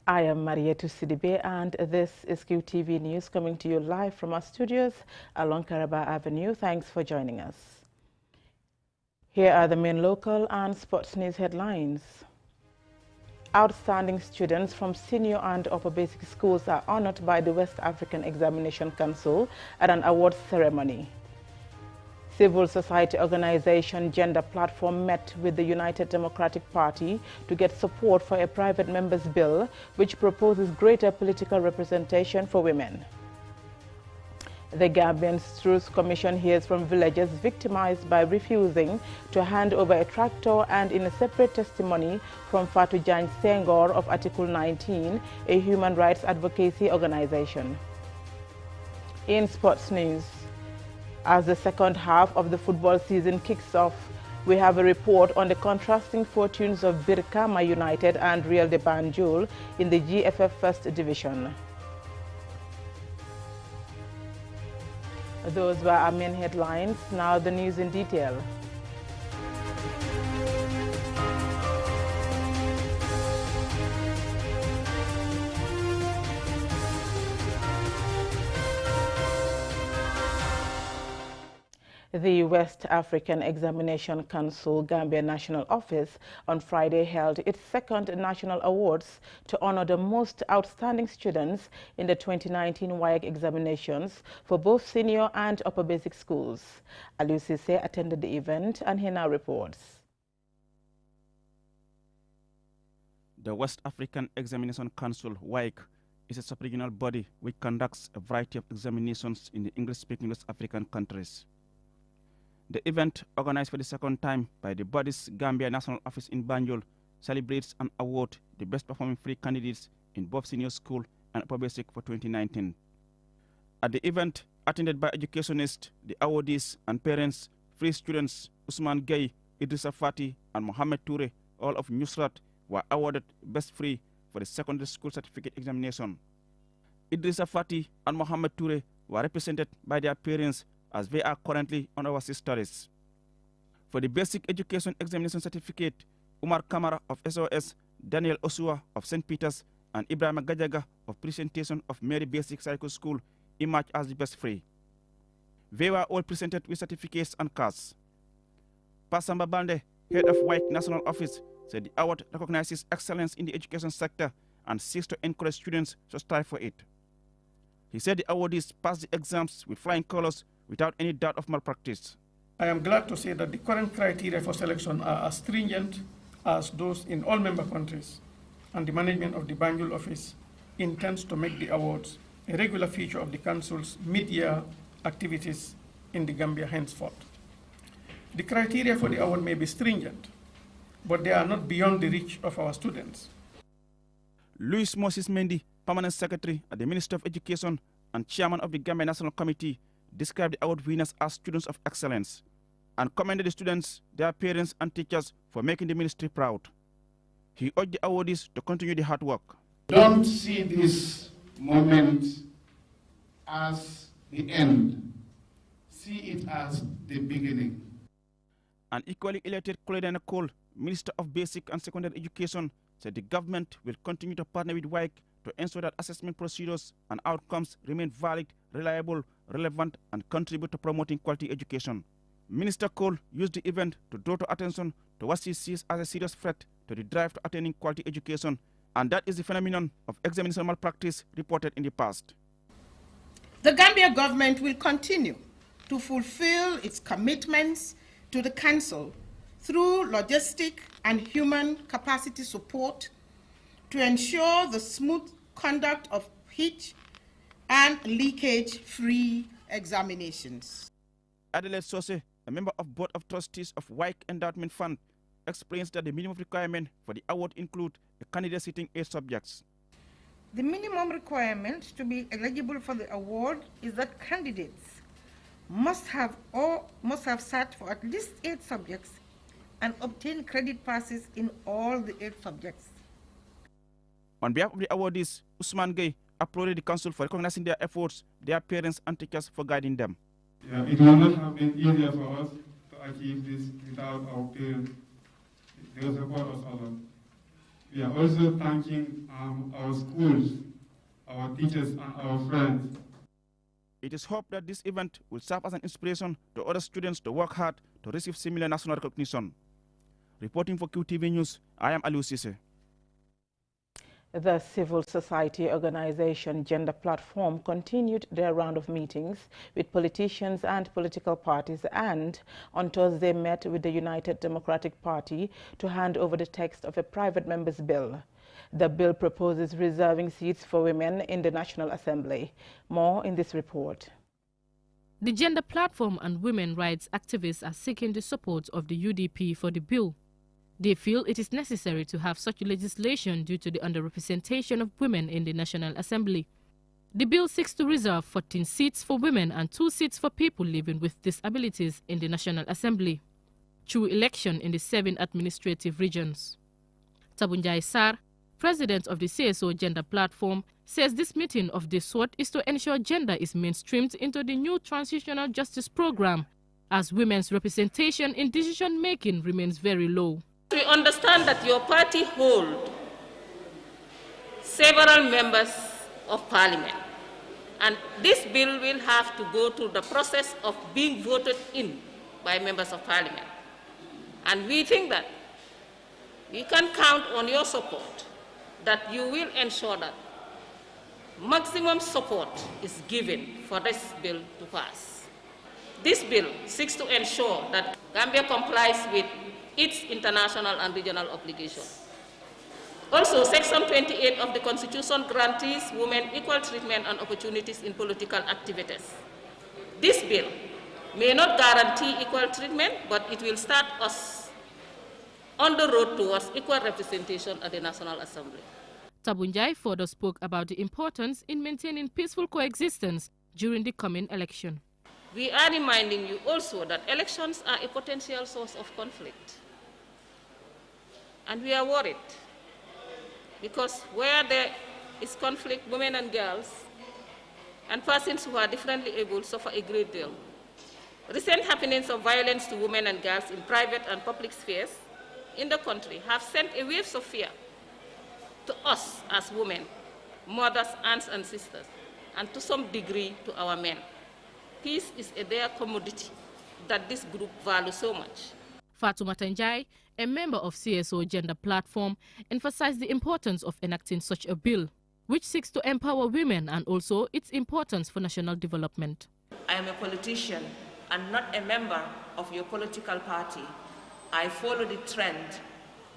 I am Mariette Sidibe, and this is QTV News coming to you live from our studios along Karaba Avenue. Thanks for joining us. Here are the main local and sports news headlines. Outstanding students from senior and upper basic schools are honored by the West African Examination Council at an awards ceremony. Civil society organization Gender Platform met with the United Democratic Party to get support for a private members bill which proposes greater political representation for women. The Gambian Truth Commission hears from villagers victimized by refusing to hand over a tractor, and in a separate testimony from Fatou Jagne Senghor of Article 19, a human rights advocacy organization. In sports news, as the second half of the football season kicks off, we have a report on the contrasting fortunes of Birkama United and Real de Banjul in the GFF First Division. Those were our main headlines. Now the news in detail. The West African Examination Council Gambia National Office on Friday held its second national awards to honor the most outstanding students in the 2019 WAEC examinations for both senior and upper basic schools. Aliou Cissé attended the event and he now reports. The West African Examination Council, WAEC, is a sub-regional body which conducts a variety of examinations in the English-speaking West African countries. The event, organized for the second time by the body's Gambia National Office in Banjul, celebrates and awards the best performing free candidates in both senior school and upper basic for 2019. At the event, attended by educationists, the awardees and parents, free students Usman Gaye, Idrissa Fati and Mohamed Toure, all of Nusrat, were awarded Best Free for the secondary school certificate examination. Idrissa Fati and Mohamed Toure were represented by their parents as they are currently on overseas studies. For the basic education examination certificate, Umar Kamara of SOS, Daniel Osua of St. Peter's, and Ibrahim Gajaga of Presentation of Mary Basic Cycle School emerged as the best free. They were all presented with certificates and cards. Pasamba Bande, head of WAEC National Office, said the award recognizes excellence in the education sector and seeks to encourage students to strive for it. He said the awardees passed the exams with flying colors without any doubt of malpractice. I am glad to say that the current criteria for selection are as stringent as those in all member countries, and the management of the Banjul office intends to make the awards a regular feature of the Council's mid-year activities in the Gambia henceforth. The criteria for the award may be stringent, but they are not beyond the reach of our students. Louis Moses Mendy, Permanent Secretary at the Ministry of Education and Chairman of the Gambia National Committee, described the award winners as students of excellence and commended the students, their parents and teachers for making the ministry proud. He urged the awardees to continue the hard work. Don't see this moment as the end. See it as the beginning. An equally elected Koledana Cole, Minister of Basic and Secondary Education, said the government will continue to partner with WAEC to ensure that assessment procedures and outcomes remain valid, reliable, relevant, and contribute to promoting quality education. Minister Cole used the event to draw to attention to what she sees as a serious threat to the drive to attaining quality education, and that is the phenomenon of examination malpractice reported in the past. The Gambia government will continue to fulfill its commitments to the Council through logistic and human capacity support to ensure the smooth conduct of hitch and leakage-free examinations. Adelaide Sose, a member of Board of Trustees of WAEC Endowment Fund, explains that the minimum requirement for the award include a candidate sitting 8 subjects. The minimum requirement to be eligible for the award is that candidates must have sat for at least 8 subjects and obtain credit passes in all the 8 subjects. On behalf of the awardees, Usman Gaye applauded the council for recognizing their efforts, their parents and teachers for guiding them. Yeah, it would not have been easier for us to achieve this without our parents. They support us a lot. We are also thanking our schools, our teachers, and our friends. It is hoped that this event will serve as an inspiration to other students to work hard to receive similar national recognition. Reporting for QTV News, I am Aliou Cisse. The civil society organization Gender Platform continued their round of meetings with politicians and political parties, and on Thursday met with the United Democratic Party to hand over the text of a private member's bill. The bill proposes reserving seats for women in the National Assembly. More in this report. The Gender Platform and women rights activists are seeking the support of the UDP for the bill. They feel it is necessary to have such legislation due to the underrepresentation of women in the National Assembly. The bill seeks to reserve 14 seats for women and 2 seats for people living with disabilities in the National Assembly through election in the 7 administrative regions. Tabunjai Sar, president of the CSO Gender Platform, says this meeting of this sort is to ensure gender is mainstreamed into the new transitional justice program, as women's representation in decision-making remains very low. We understand that your party holds several members of parliament, and this bill will have to go through the process of being voted in by members of parliament. And we think that we can count on your support, that you will ensure that maximum support is given for this bill to pass. This bill seeks to ensure that Gambia complies with its international and regional obligations. Also, Section 28 of the Constitution guarantees women equal treatment and opportunities in political activities. This bill may not guarantee equal treatment, but it will start us on the road towards equal representation at the National Assembly. Tabunjai further spoke about the importance in maintaining peaceful coexistence during the coming election. We are reminding you also that elections are a potential source of conflict. And we are worried because where there is conflict, women and girls and persons who are differently able suffer a great deal. Recent happenings of violence to women and girls in private and public spheres in the country have sent a wave of fear to us as women, mothers, aunts and sisters, and to some degree to our men. Peace is a rare commodity that this group values so much. Fatoumata Njai, a member of CSO Gender Platform, emphasized the importance of enacting such a bill, which seeks to empower women and also its importance for national development. I am a politician and not a member of your political party. I follow the trend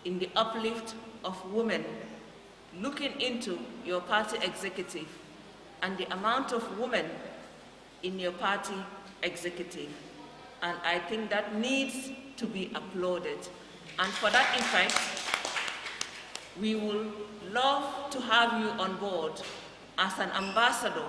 in the uplift of women. Looking into your party executive and the amount of women in your party executive, and I think that needs to be applauded. And for that effect, we will love to have you on board as an ambassador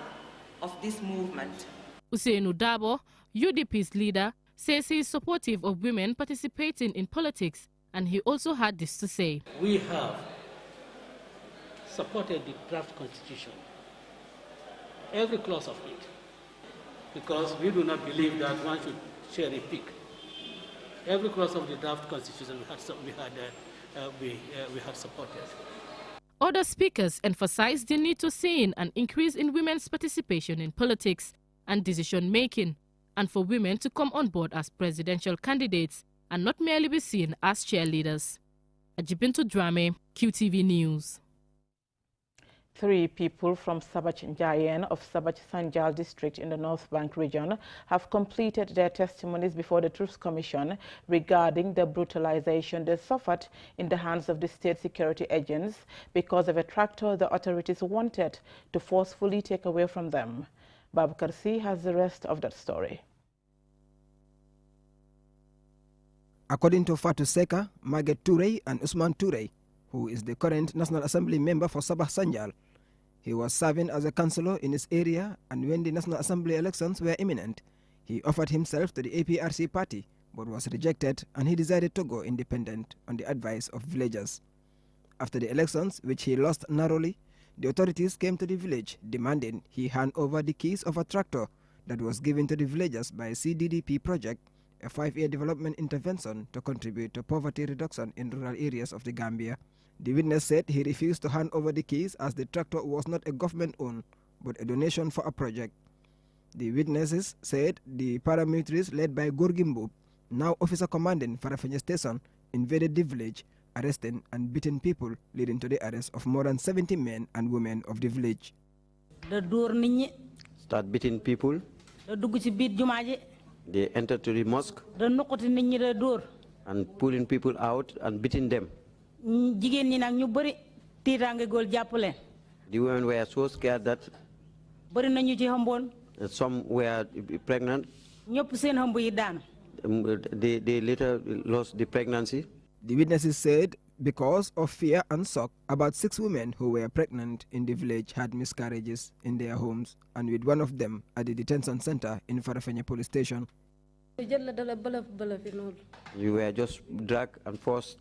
of this movement. Usainu Dabo, UDP's leader, says he is supportive of women participating in politics, and he also had this to say. We have supported the draft constitution, every clause of it, because we do not believe that one should cherry pick. Every clause of the draft constitution we had supported. Other speakers emphasized the need to see an increase in women's participation in politics and decision-making, and for women to come on board as presidential candidates and not merely be seen as cheerleaders. Ajibintu Drame, QTV News. 3 people from Sabach Njayen of Sabach Sanjal district in the North Bank region have completed their testimonies before the Truth Commission regarding the brutalization they suffered in the hands of the state security agents because of a tractor the authorities wanted to forcefully take away from them. Babakar C has the rest of that story. According to Fatou Seka, Maguette Touré and Usman Touré, who is the current National Assembly member for Sabah Sanjal, he was serving as a councillor in his area, and when the National Assembly elections were imminent, he offered himself to the APRC party but was rejected, and he decided to go independent on the advice of villagers. After the elections, which he lost narrowly, the authorities came to the village demanding he hand over the keys of a tractor that was given to the villagers by CDDP project, a 5-year development intervention to contribute to poverty reduction in rural areas of the Gambia. The witness said he refused to hand over the keys as the tractor was not a government-owned, but a donation for a project. The witnesses said the paramilitaries led by Gorgimbo, now officer commanding Farafenni Station, invaded the village, arresting and beating people, leading to the arrest of more than 70 men and women of the village. Start beating people. They entered to the mosque and pulling people out and beating them. The women were so scared that some were pregnant. They later lost the pregnancy. The witnesses said because of fear and shock, about 6 women who were pregnant in the village had miscarriages in their homes, and with one of them at the detention center in Farafenni police station. You were just dragged and forced,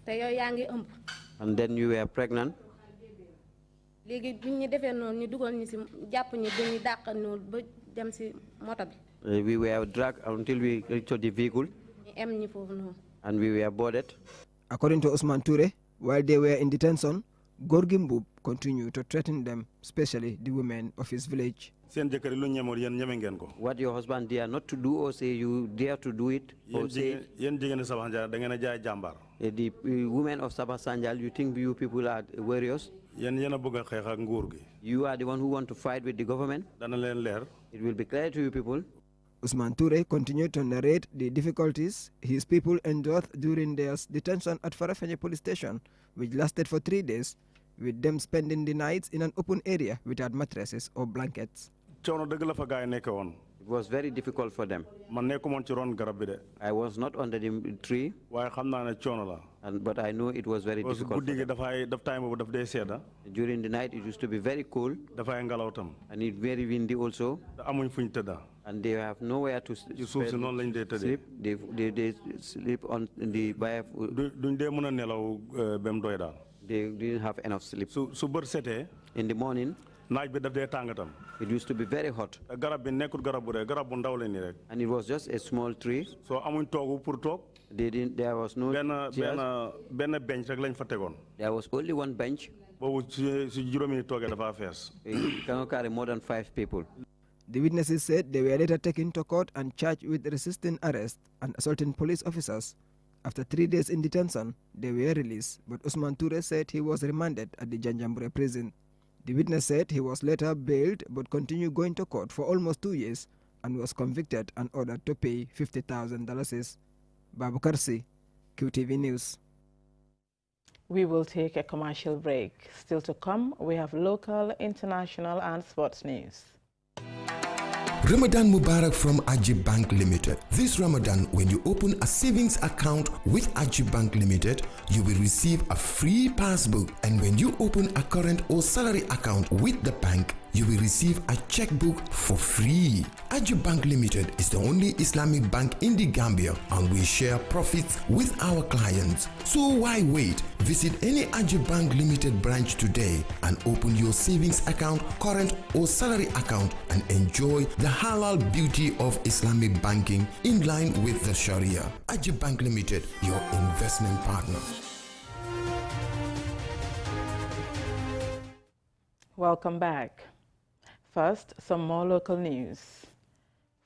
and then you were pregnant. We were dragged until we reached the vehicle, and we were boarded. According to Usman Toure, while they were in detention, Gorgimbo continued to threaten them, especially the women of his village. What your husband dare not to do, or say you dare to do it, or say the women of Sabah Sanjal, you think you people are warriors? You are the one who want to fight with the government. It will be clear to you people. Usman Toure continued to narrate the difficulties his people endured during their detention at Farafenni police station, which lasted for 3 days, with them spending the nights in an open area without mattresses or blankets. It was very difficult for them. I was not under the tree, but I know it was very difficult. During the night, it used to be very cold, and it very windy also, and they have nowhere to sleep. They sleep on the they didn't have enough sleep. In the morning, it used to be very hot, and it was just a small tree. There was no chairs. There was only one bench. It cannot carry more than 5 people. The witnesses said they were later taken to court and charged with resisting arrest and assaulting police officers. After 3 days in detention, they were released, but Usman Toure said he was remanded at the Janjanbureh prison. The witness said he was later bailed but continued going to court for almost 2 years and was convicted and ordered to pay $50,000. Babu Karsi, QTV News. We will take a commercial break. Still to come, we have local, international and sports news. Ramadan Mubarak from Ajib Bank Limited. This Ramadan, when you open a savings account with Ajib Bank Limited, you will receive a free passbook. And when you open a current or salary account with the bank, you will receive a checkbook for free. Ajib Bank Limited is the only Islamic bank in the Gambia, and we share profits with our clients. So why wait? Visit any Ajib Bank Limited branch today and open your savings account, current or salary account, and enjoy the halal beauty of Islamic banking in line with the Sharia. Ajib Bank Limited, your investment partner. Welcome back. First, some more local news.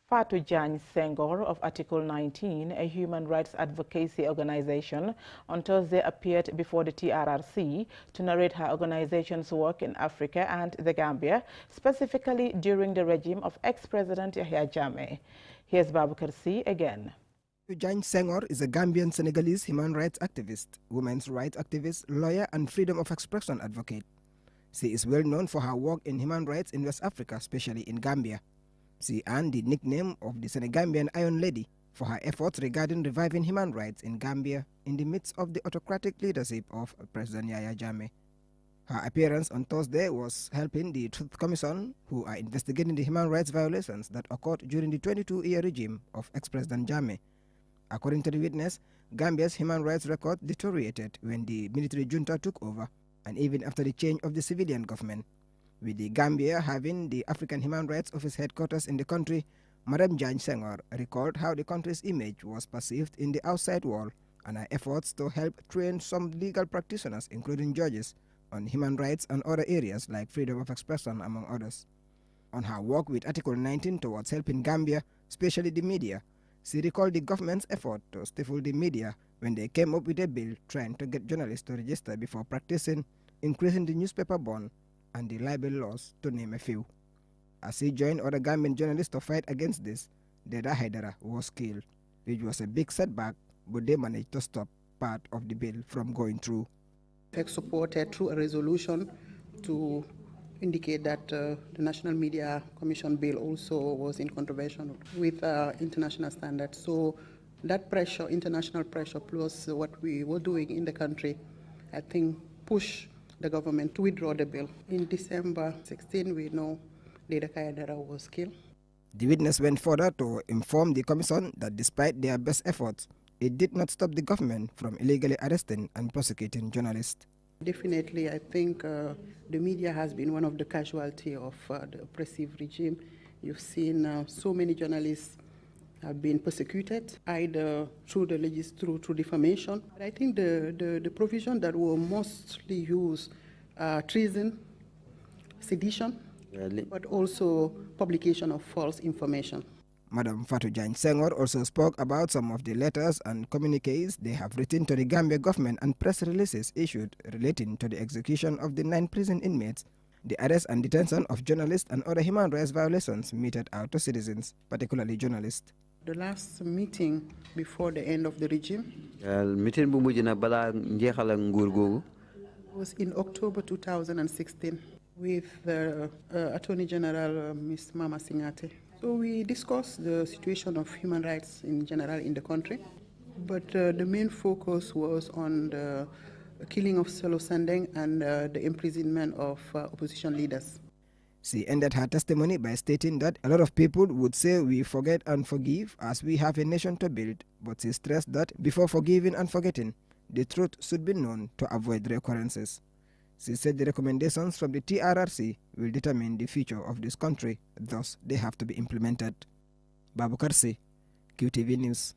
Fatou Jane Senghor of Article 19, a human rights advocacy organization, on Thursday appeared before the TRRC to narrate her organization's work in Africa and the Gambia, specifically during the regime of ex-President Yahya Jammeh. Here's Babukar C. again. Jane Senghor is a Gambian Senegalese human rights activist, women's rights activist, lawyer, and freedom of expression advocate. She is well known for her work in human rights in West Africa, especially in Gambia. She earned the nickname of the Senegambian Iron Lady for her efforts regarding reviving human rights in Gambia in the midst of the autocratic leadership of President Yahya Jammeh. Her appearance on Thursday was helping the Truth Commission, who are investigating the human rights violations that occurred during the 22-year regime of ex-President Jammeh. According to the witness, Gambia's human rights record deteriorated when the military junta took over, and even after the change of the civilian government. With the Gambia having the African Human Rights Office headquarters in the country, Madam Jane Senghor recalled how the country's image was perceived in the outside world and our efforts to help train some legal practitioners, including judges, on human rights and other areas like freedom of expression, among others. On her work with Article 19 towards helping Gambia, especially the media, she recalled the government's effort to stifle the media when they came up with a bill trying to get journalists to register before practicing, increasing the newspaper bond, and the libel laws, to name a few. As he joined other Gambian journalists to fight against this, Deda Haidara was killed, which was a big setback, but they managed to stop part of the bill from going through. FX supported through a resolution to indicate that the National Media Commission bill also was in contravention with international standards. So that pressure, international pressure, plus what we were doing in the country, I think pushed the government to withdraw the bill. In December 16, we know Deda Haidara was killed. The witness went further to inform the commission that despite their best efforts, it did not stop the government from illegally arresting and prosecuting journalists. Definitely, I think the media has been one of the casualties of the oppressive regime. You've seen so many journalists have been persecuted, either through through defamation. But I think the provision that were mostly used treason, sedition, but also publication of false information. Madam Fatou Jagne Senghor also spoke about some of the letters and communiques they have written to the Gambia government and press releases issued relating to the execution of the 9 prison inmates, the arrest and detention of journalists, and other human rights violations meted out to citizens, particularly journalists. The last meeting before the end of the regime was in October 2016 with Attorney General Ms. Mama Singate. So we discussed the situation of human rights in general in the country, but the main focus was on the killing of Solo Sandeng and the imprisonment of opposition leaders. She ended her testimony by stating that a lot of people would say we forget and forgive as we have a nation to build, but she stressed that before forgiving and forgetting, the truth should be known to avoid recurrences. She said the recommendations from the TRRC will determine the future of this country, thus they have to be implemented. Babu Karsi, QTV News.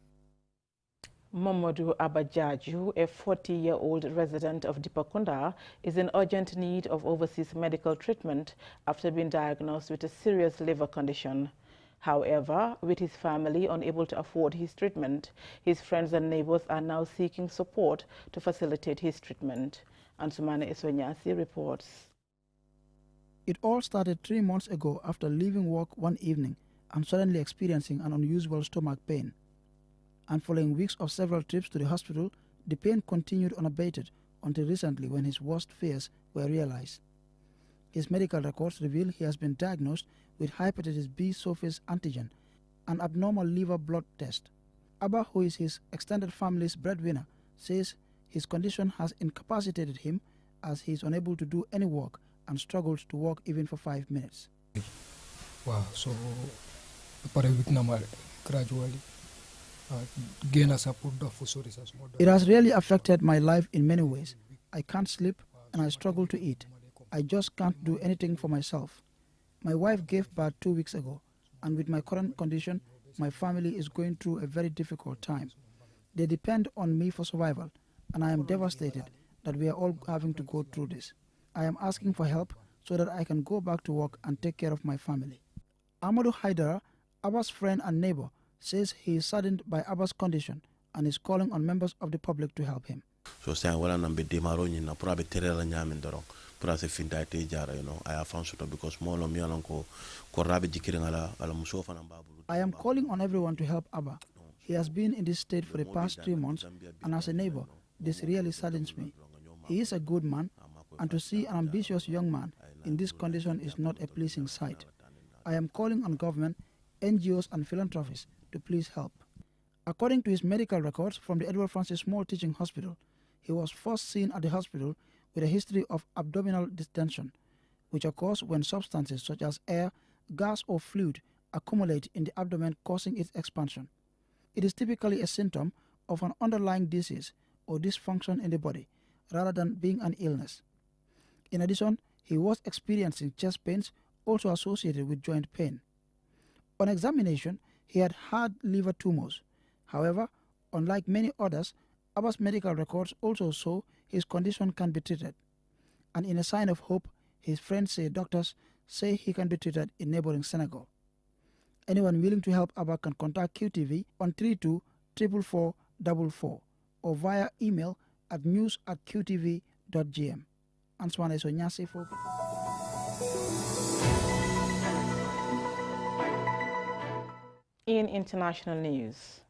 Mamadou Abajaju, a 40-year-old resident of Dipakunda, is in urgent need of overseas medical treatment after being diagnosed with a serious liver condition. However, with his family unable to afford his treatment, his friends and neighbors are now seeking support to facilitate his treatment. Ansumane Esonyasi reports. It all started 3 months ago after leaving work one evening and suddenly experiencing an unusual stomach pain. And following weeks of several trips to the hospital, the pain continued unabated until recently when his worst fears were realized. His medical records reveal he has been diagnosed with hepatitis B surface antigen, an abnormal liver blood test. Abba, who is his extended family's breadwinner, says his condition has incapacitated him as he is unable to do any work and struggles to walk even for 5 minutes. Wow, so gradually. It has really affected my life in many ways. I can't sleep and I struggle to eat. I just can't do anything for myself. My wife gave birth 2 weeks ago, and with my current condition, my family is going through a very difficult time. They depend on me for survival, and I am devastated that we are all having to go through this. I am asking for help so that I can go back to work and take care of my family. Amadou Haidara, Abba's friend and neighbor, says he is saddened by Abba's condition and is calling on members of the public to help him. So say wala nambe demaro ni na pura be terela nyame ndoro pura se finda te jara I have found so because molo mi alonko ko rabe jikiri ala musofa na babu. I am calling on everyone to help Abba. He has been in this state for the past 3 months, and as a neighbor, this really saddens me. He is a good man, and to see an ambitious young man in this condition is not a pleasing sight. I am calling on government, NGOs and philanthropists to please help. According to his medical records from the Edward Francis Small Teaching Hospital, he was first seen at the hospital with a history of abdominal distension, which occurs when substances such as air, gas or fluid accumulate in the abdomen, causing its expansion. It is typically a symptom of an underlying disease or dysfunction in the body, rather than being an illness. In addition, he was experiencing chest pains also associated with joint pain. On examination, he had liver tumors. However, unlike many others, Abba's medical records also show his condition can be treated. And in a sign of hope, his friends say doctors say he can be treated in neighboring Senegal. Anyone willing to help Abba can contact QTV on 324444 or via email at news@qtv.gm. Answane Sonyasi for. In international news,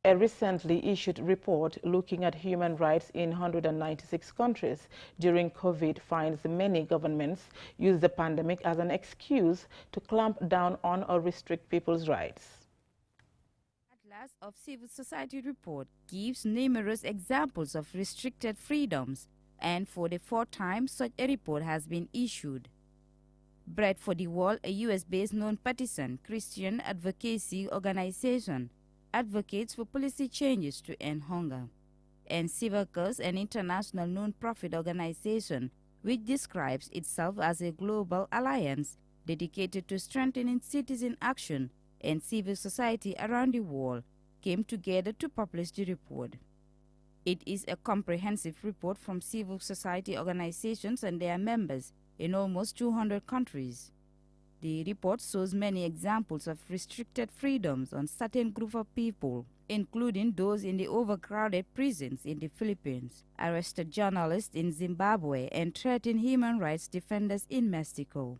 a recently issued report looking at human rights in 196 countries during COVID finds many governments use the pandemic as an excuse to clamp down on or restrict people's rights. Atlas of Civil Society report gives numerous examples of restricted freedoms, and for the fourth time such a report has been issued. Bread for the World, a US-based non-partisan Christian advocacy organization, advocates for policy changes to end hunger. And Civicus, an international non-profit organization which describes itself as a global alliance dedicated to strengthening citizen action and civil society around the world, came together to publish the report. It is a comprehensive report from civil society organizations and their members in almost 200 countries. The report shows many examples of restricted freedoms on certain groups of people, including those in the overcrowded prisons in the Philippines, arrested journalists in Zimbabwe, and threatened human rights defenders in Mexico.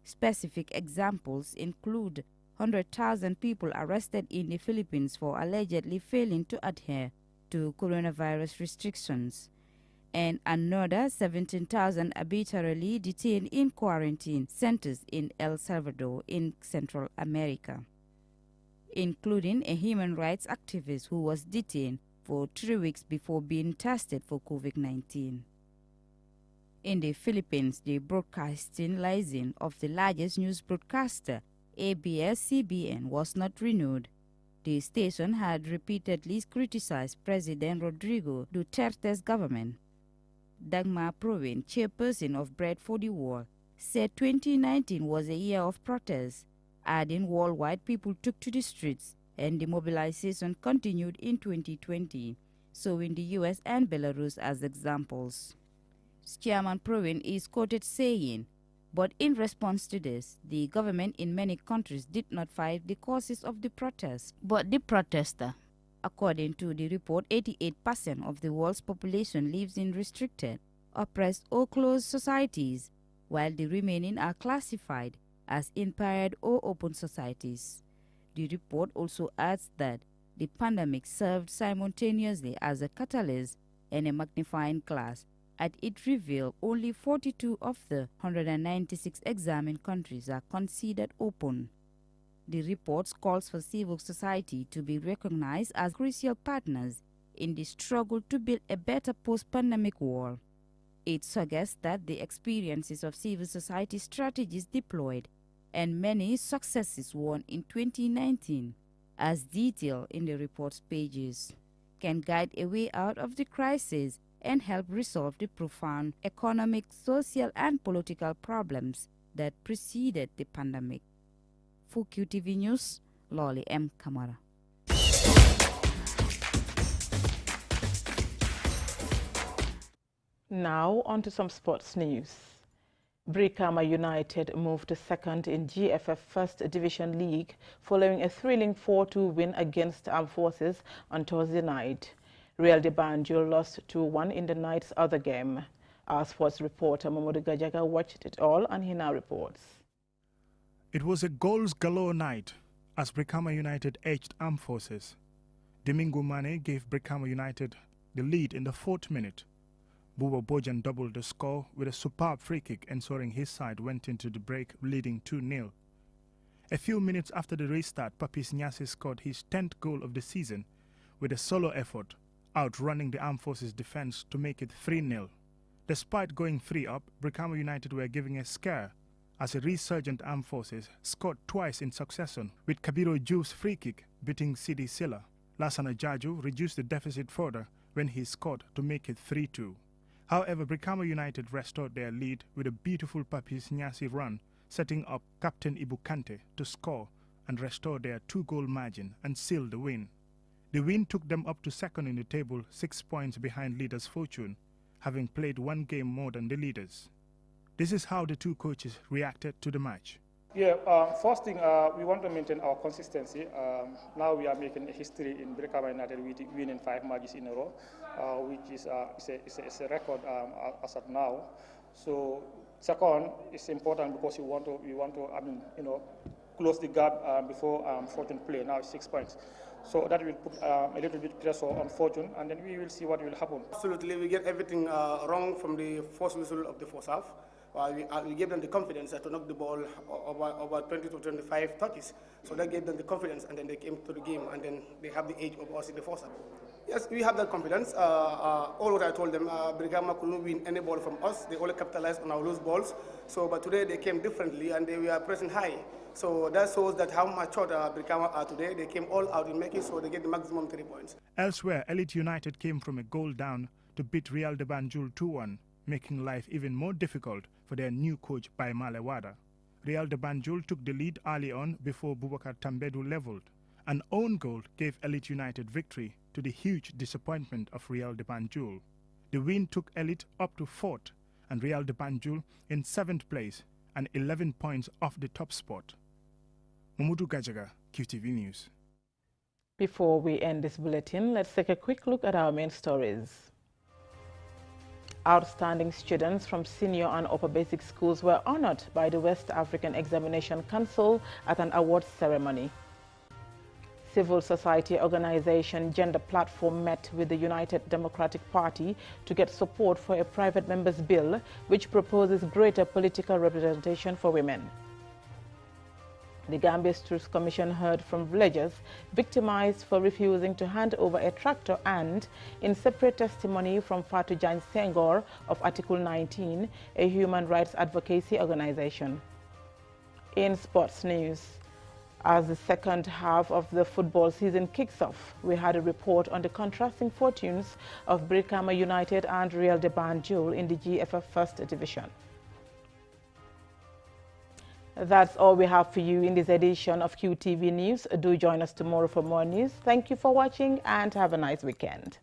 Specific examples include 100,000 people arrested in the Philippines for allegedly failing to adhere to coronavirus restrictions, and another 17,000 arbitrarily detained in quarantine centers in El Salvador in Central America, including a human rights activist who was detained for 3 weeks before being tested for COVID-19. In the Philippines, the broadcasting license of the largest news broadcaster, ABS-CBN, was not renewed. The station had repeatedly criticized President Rodrigo Duterte's government. Dagmar Provin, chairperson of Bread for the World, said 2019 was a year of protest, adding worldwide people took to the streets and the mobilization continued in 2020, showing the US and Belarus as examples. Chairman Provin is quoted saying, "But in response to this, the government in many countries did not fight the causes of the protest, but the protester." According to the report, 88% of the world's population lives in restricted, oppressed or closed societies, while the remaining are classified as empowered or open societies. The report also adds that the pandemic served simultaneously as a catalyst and a magnifying glass, as it revealed only 42 of the 196 examined countries are considered open. The report calls for civil society to be recognized as crucial partners in the struggle to build a better post-pandemic world. It suggests that the experiences of civil society strategies deployed and many successes won in 2019, as detailed in the report's pages, can guide a way out of the crisis and help resolve the profound economic, social, and political problems that preceded the pandemic. For QTV News, Lolly M. Kamara. Now on to some sports news. Brikama United moved to second in GFF First Division League following a thrilling 4-2 win against Armed Forces on Thursday night. Real de Banjul lost 2-1 in the night's other game. Our sports reporter Mamadou Gajaga watched it all and he now reports. It was a goals galore night as Brikama United edged Armed Forces. Domingo Mane gave Brikama United the lead in the 4th minute. Buba Bojan doubled the score with a superb free kick, ensuring his side went into the break leading 2-0. A few minutes after the restart, Papis Nyasi scored his 10th goal of the season with a solo effort, outrunning the Armed Forces defense to make it 3-0. Despite going 3 up, Brikama United were giving a scare as a resurgent Armed Forces scored twice in succession, with Kabiro Juve's free kick beating Sidi Silla. Lassana Jaju reduced the deficit further when he scored to make it 3-2. However, Brikama United restored their lead with a beautiful Papis Nyasi run, setting up Captain Ibu Kante to score and restore their 2-goal margin and seal the win. The win took them up to second in the table, 6 points behind leaders Fortune, having played one game more than the leaders. This is how the two coaches reacted to the match. Yeah, first thing, we want to maintain our consistency. Now we are making a history in Brikama United, winning 5 matches in a row, which is a record as of now. So second, it's important because we want to close the gap before Fortune play. Now it's 6 points. So that will put a little bit pressure on Fortune, and then we will see what will happen. Absolutely, we get everything wrong from the first whistle of the first half. We gave them the confidence to knock the ball over 20 to 25 touches. So that gave them the confidence, and then they came to the game, and then they have the edge of us in the first half. Yes, we have that confidence. All what I told them, Brikama couldn't win any ball from us. They only capitalized on our loose balls. So, but today they came differently, and they were pressing high. So that shows that how mature Brikama are today. They came all out in making sure they get the maximum 3 points. Elsewhere, Elite United came from a goal down to beat Real de Banjul 2-1, making life even more difficult for their new coach Baimale Wada. Real de Banjul took the lead early on before Boubacar Tambedu leveled. An own goal gave Elite United victory, to the huge disappointment of Real de Banjul. The win took Elite up to 4th and Real de Banjul in 7th place and 11 points off the top spot. Mamudu Gajaga, QTV News. Before we end this bulletin, let's take a quick look at our main stories. Outstanding students from senior and upper basic schools were honored by the West African Examination Council at an awards ceremony. Civil society organization Gender Platform met with the United Democratic Party to get support for a private member's bill which proposes greater political representation for women. The Gambia's Truth Commission heard from villagers victimized for refusing to hand over a tractor and, in separate testimony from Fatou Jagne Senghor of Article 19, a human rights advocacy organization. In sports news, as the second half of the football season kicks off, we had a report on the contrasting fortunes of Brikama United and Real de Banjul in the GFF First Division. That's all we have for you in this edition of QTV News. Do join us tomorrow for more news. Thank you for watching and have a nice weekend.